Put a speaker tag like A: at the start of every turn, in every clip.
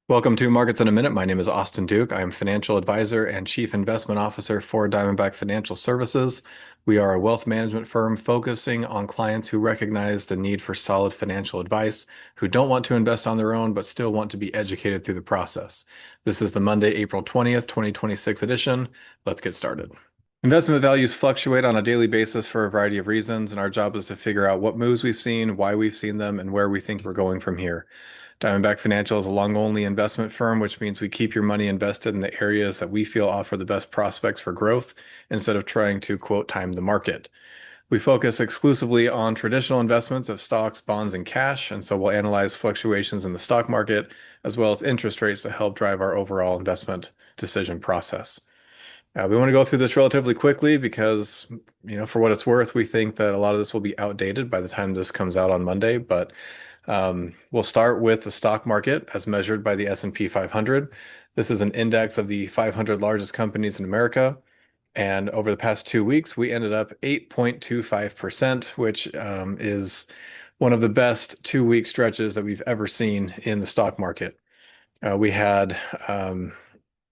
A: Welcome to Markets in a Minute. My name is Austin Duke. I am financial advisor and chief investment officer for Diamondback Financial Services. We are a wealth management firm focusing on clients who recognize the need for solid financial advice, who don't want to invest on their own, but still want to be educated through the process. This is the Monday, April 20th, 2026 edition. Let's get started. Investment values fluctuate on a daily basis for a variety of reasons, and our job is to figure out what moves we've seen, why we've seen them, and where we think we're going from here. Diamondback Financial is a long-only investment firm, which means we keep your money invested in the areas that we feel offer the best prospects for growth instead of trying to, quote, time the market. We focus exclusively on traditional investments of stocks, bonds, and cash, and so we'll analyze fluctuations in the stock market as well as interest rates to help drive our overall investment decision process. We want to go through this relatively quickly because, for what it's worth, we think that a lot of this will be outdated by the time this comes out on Monday, but we'll start with the stock market as measured by the S&P 500. This is an index of the 500 largest companies in America. And over the past 2 weeks, we ended up 8.25%, which is one of the best 2 week stretches that we've ever seen in the stock market. We had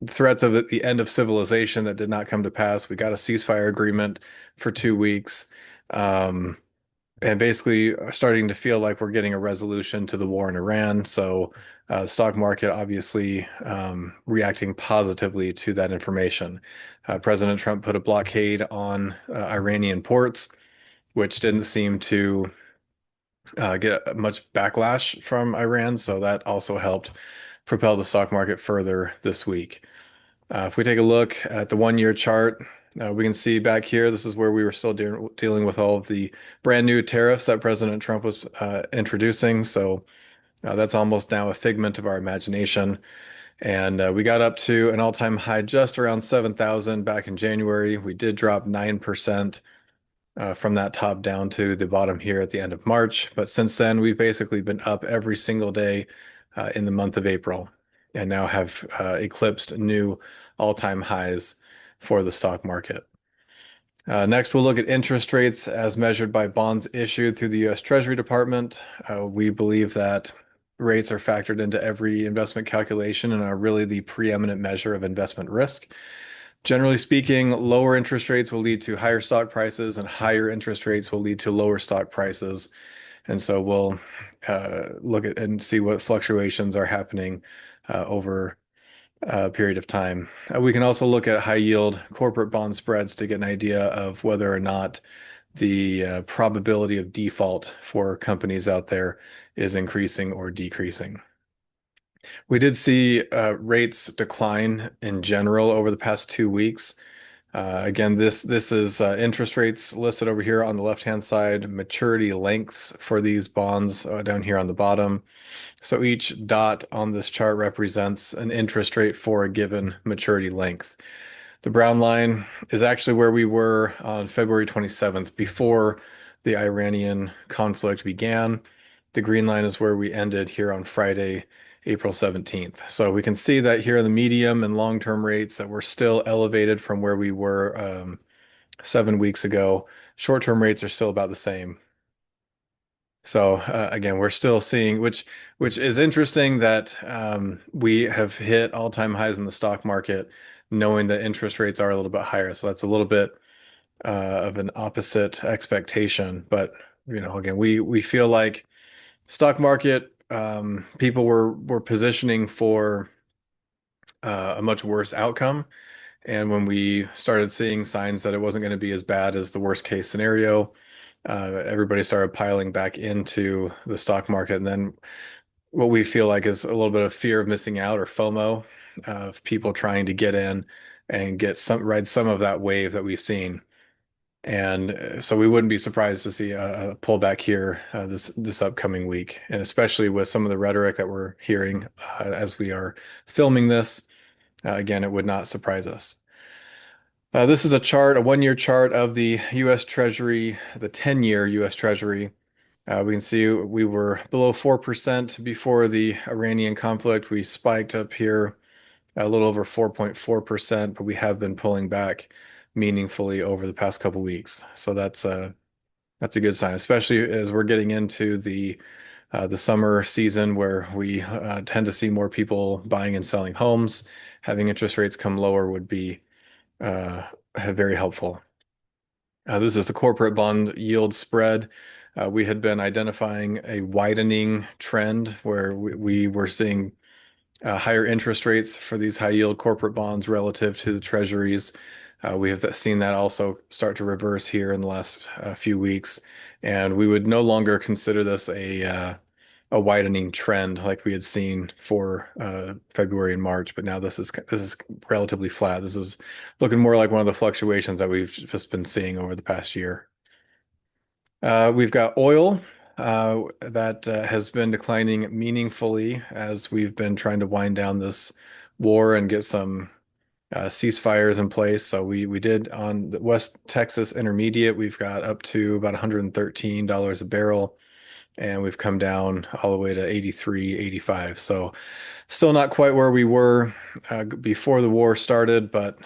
A: threats of the end of civilization that did not come to pass. We got a ceasefire agreement for 2 weeks. And basically starting to feel like we're getting a resolution to the war in Iran. So the stock market obviously reacting positively to that information. President Trump put a blockade on Iranian ports, which didn't seem to get much backlash from Iran. So that also helped propel the stock market further this week. If we take a look at the 1 year chart, we can see back here, this is where we were still dealing with all of the brand new tariffs that President Trump was introducing. So that's almost now a figment of our imagination. And we got up to an all-time high just around 7,000 back in January. We did drop 9% from that top down to the bottom here at the end of March. But since then, we've basically been up every single day in the month of April and now have eclipsed new all-time highs for the stock market. Next, we'll look at interest rates as measured by bonds issued through the U.S. Treasury Department. We believe that rates are factored into every investment calculation and are really the preeminent measure of investment risk. Generally speaking, lower interest rates will lead to higher stock prices, and higher interest rates will lead to lower stock prices. And so we'll look at and see what fluctuations are happening over a period of time. We can also look at high yield corporate bond spreads to get an idea of whether or not the probability of default for companies out there is increasing or decreasing. We did see rates decline in general over the past 2 weeks. Again, this is interest rates listed over here on the left-hand side, maturity lengths for these bonds down here on the bottom. So each dot on this chart represents an interest rate for a given maturity length. The brown line is actually where we were on February 27th, before the Iranian conflict began. The green line is where we ended here on Friday, April 17th. So we can see that here in the medium and long-term rates that we're still elevated from where we were 7 weeks ago. Short-term rates are still about the same. So again, we're still seeing, which is interesting that we have hit all-time highs in the stock market, knowing that interest rates are a little bit higher. So that's a little bit of an opposite expectation. But again, we feel like stock market people were positioning for a much worse outcome. And when we started seeing signs that it wasn't going to be as bad as the worst case scenario, everybody started piling back into the stock market. And then what we feel like is a little bit of fear of missing out, or FOMO, of people trying to get in and ride some of that wave that we've seen. And so we wouldn't be surprised to see a pullback here this upcoming week, and especially with some of the rhetoric that we're hearing as we are filming this. Again, it would not surprise us. This is a 1 year chart of the U.S. Treasury, the 10-year U.S. Treasury. We can see we were below 4% before the Iranian conflict. We spiked up here a little over 4.4%, but we have been pulling back meaningfully over the past couple weeks. So that's a good sign, especially as we're getting into the the summer season where we tend to see more people buying and selling homes. Having interest rates come lower would be uh, very helpful. This is the corporate bond yield spread. We had been identifying a widening trend where we were seeing higher interest rates for these high yield corporate bonds relative to the treasuries. We have seen that also start to reverse here in the last few weeks, and we would no longer consider this a widening trend like we had seen for February and March. But now this is relatively flat. This is looking more like one of the fluctuations that we've just been seeing over the past year. We've got oil that has been declining meaningfully as we've been trying to wind down this war and get some ceasefires in place. So we did on the West Texas Intermediate, we've got up to about $113 a barrel, and we've come down all the way to 83, 85. So still not quite where we were before the war started, but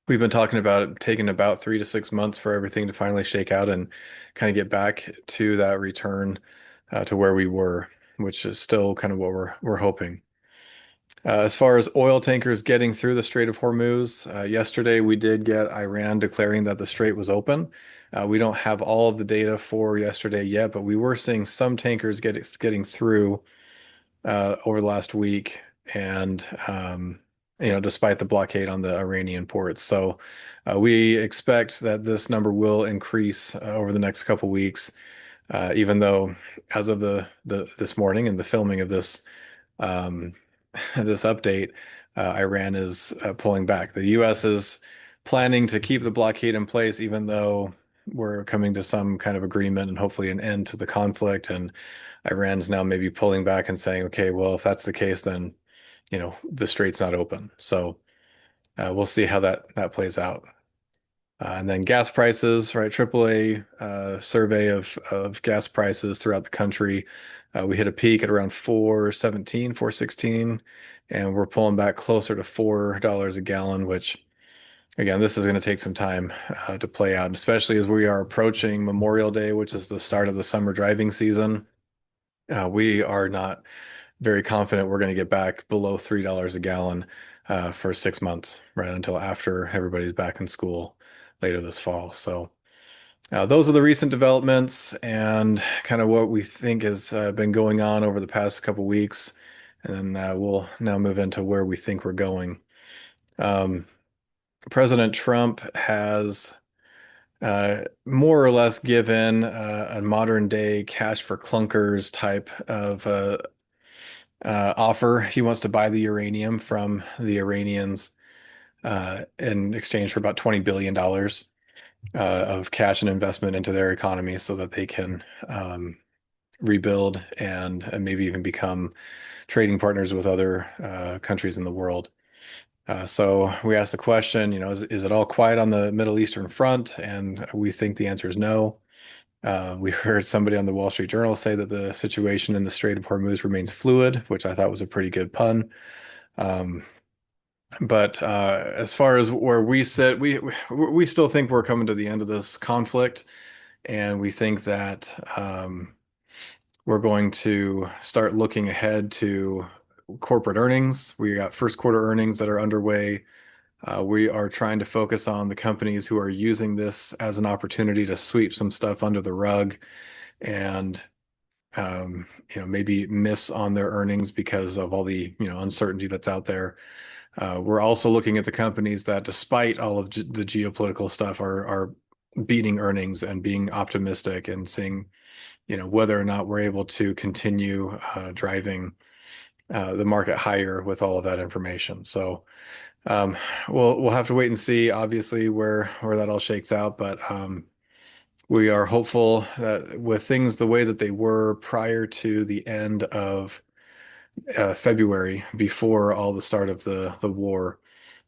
A: we've been talking about it taking about 3 to 6 months for everything to finally shake out and kind of get back to that return to where we were, which is still kind of what we're hoping. As far as oil tankers getting through the Strait of Hormuz, yesterday we did get Iran declaring that the strait was open. We don't have all of the data for yesterday yet, but we were seeing some tankers getting through over the last week, and despite the blockade on the Iranian ports. So we expect that this number will increase over the next couple weeks, even though as of the this morning and the filming of this um, this update, Iran is pulling back. The U.S. is planning to keep the blockade in place, even though we're coming to some kind of agreement and hopefully an end to the conflict. And Iran's now maybe pulling back and saying, okay, well, if that's the case, then the strait's not open. So we'll see how that plays out. And then gas prices, right? AAA survey of gas prices throughout the country. We hit a peak at around 417, 416, and we're pulling back closer to $4 a gallon, which again, this is going to take some time to play out, especially as we are approaching Memorial Day, which is the start of the summer driving season. We are not very confident we're going to get back below $3 a gallon for 6 months, right until after everybody's back in school later this fall. So those are the recent developments and kind of what we think has been going on over the past couple weeks. And then we'll now move into where we think we're going. Um, President Trump has more or less given a modern day cash for clunkers type of offer. He wants to buy the uranium from the Iranians in exchange for about $20 billion of cash and investment into their economy so that they can rebuild and maybe even become trading partners with other countries in the world. So we asked the question, is it all quiet on the Middle Eastern front? And we think the answer is no. We heard somebody on the Wall Street Journal say that the situation in the Strait of Hormuz remains fluid, which I thought was a pretty good pun. Um, but as far as where we sit, we still think we're coming to the end of this conflict, and we think that we're going to start looking ahead to corporate earnings. We got first quarter earnings that are underway. We are trying to focus on the companies who are using this as an opportunity to sweep some stuff under the rug and maybe miss on their earnings because of all the uncertainty that's out there. We're also looking at the companies that, despite all of the geopolitical stuff, are beating earnings and being optimistic and seeing, whether or not we're able to continue driving the market higher with all of that information. So we'll have to wait and see, obviously, where that all shakes out. But we are hopeful that with things the way that they were prior to the end of February, before all the start of the war,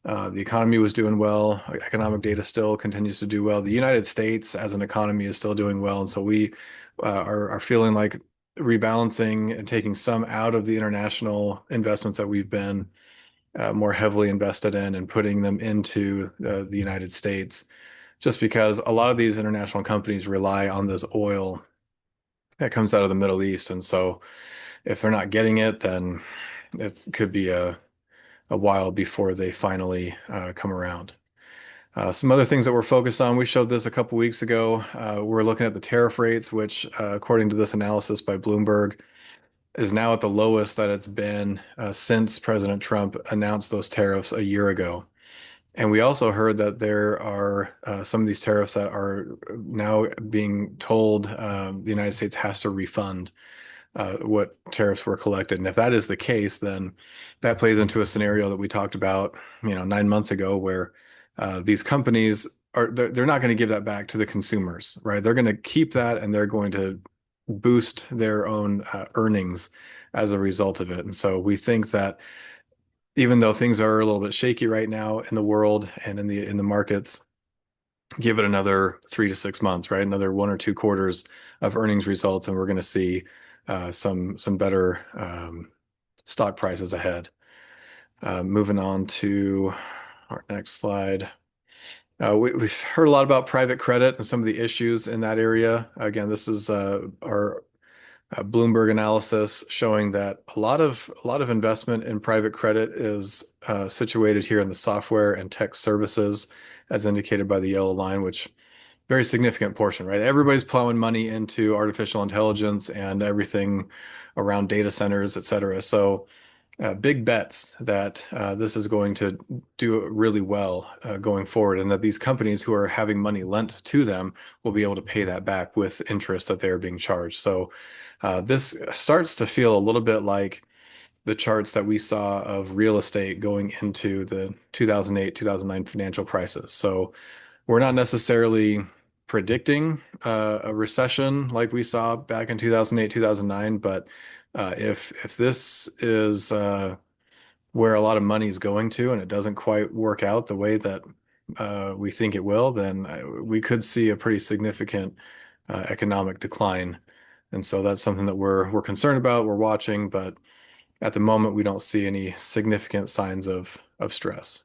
A: the economy was doing well. Economic data still continues to do well. The United States as an economy is still doing well, and so we are feeling like rebalancing and taking some out of the international investments that we've been more heavily invested in and putting them into the United States, just because a lot of these international companies rely on this oil that comes out of the Middle East. And so if they're not getting it, then it could be a while before they finally come around. Some other things that we're focused on, we showed this a couple weeks ago. We're looking at the tariff rates, which, according to this analysis by Bloomberg, is now at the lowest that it's been since President Trump announced those tariffs a year ago. And we also heard that there are some of these tariffs that are now being told the United States has to refund what tariffs were collected. And if that is the case, then that plays into a scenario that we talked about, 9 months ago, where these companies they're not going to give that back to the consumers, right? They're going to keep that and they're going to boost their own earnings as a result of it. And so we think that even though things are a little bit shaky right now in the world and in the markets, give it another 3 to 6 months, right? Another 1 or 2 quarters of earnings results, and we're going to see some better stock prices ahead. Moving on to our next slide. We've heard a lot about private credit and some of the issues in that area. Again, this is our Bloomberg analysis showing that a lot of investment in private credit is situated here in the software and tech services, as indicated by the yellow line, which very significant portion, right? Everybody's plowing money into artificial intelligence and everything around data centers, et cetera. So big bets that this is going to do really well going forward, and that these companies who are having money lent to them will be able to pay that back with interest that they are being charged. So this starts to feel a little bit like the charts that we saw of real estate going into the 2008, 2009 financial crisis. So we're not necessarily predicting a recession like we saw back in 2008, 2009, but if this is where a lot of money is going to, and it doesn't quite work out the way that we think it will, then we could see a pretty significant economic decline. And so that's something that we're concerned about, we're watching, but at the moment we don't see any significant signs of stress.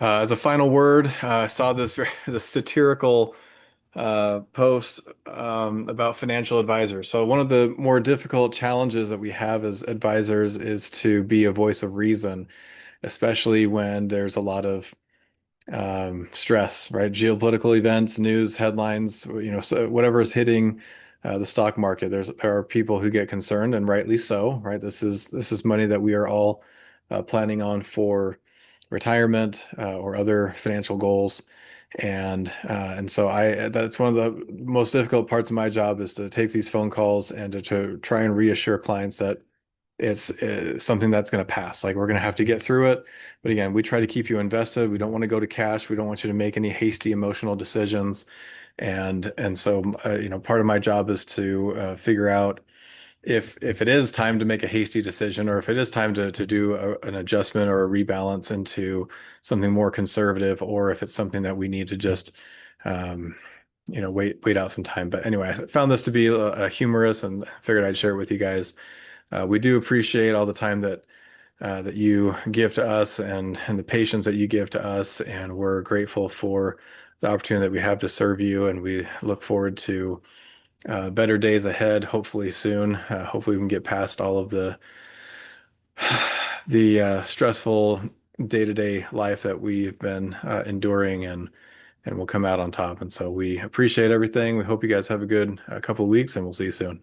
A: As a final word, I saw this the satirical post about financial advisors. So one of the more difficult challenges that we have as advisors is to be a voice of reason, especially when there's a lot of stress, right? Geopolitical events, news headlines, so whatever is hitting the stock market. There are people who get concerned, and rightly so, right? This is money that we are all planning on for retirement or other financial goals. And so that's one of the most difficult parts of my job, is to take these phone calls and to try and reassure clients that it's something that's going to pass. Like, we're going to have to get through it. But again, we try to keep you invested. We don't want to go to cash. We don't want you to make any hasty emotional decisions. And so, part of my job is to figure out if it is time to make a hasty decision, or if it is time to do an adjustment or a rebalance into something more conservative, or if it's something that we need to just um, wait out some time. But anyway, I found this to be humorous and figured I'd share it with you guys. We do appreciate all the time that you give to us, and the patience that you give to us, and we're grateful for the opportunity that we have to serve you, and we look forward to better days ahead, hopefully soon. Hopefully we can get past all of the stressful day-to-day life that we've been enduring, and we'll come out on top. And so we appreciate everything. We hope you guys have a good couple of weeks, and we'll see you soon.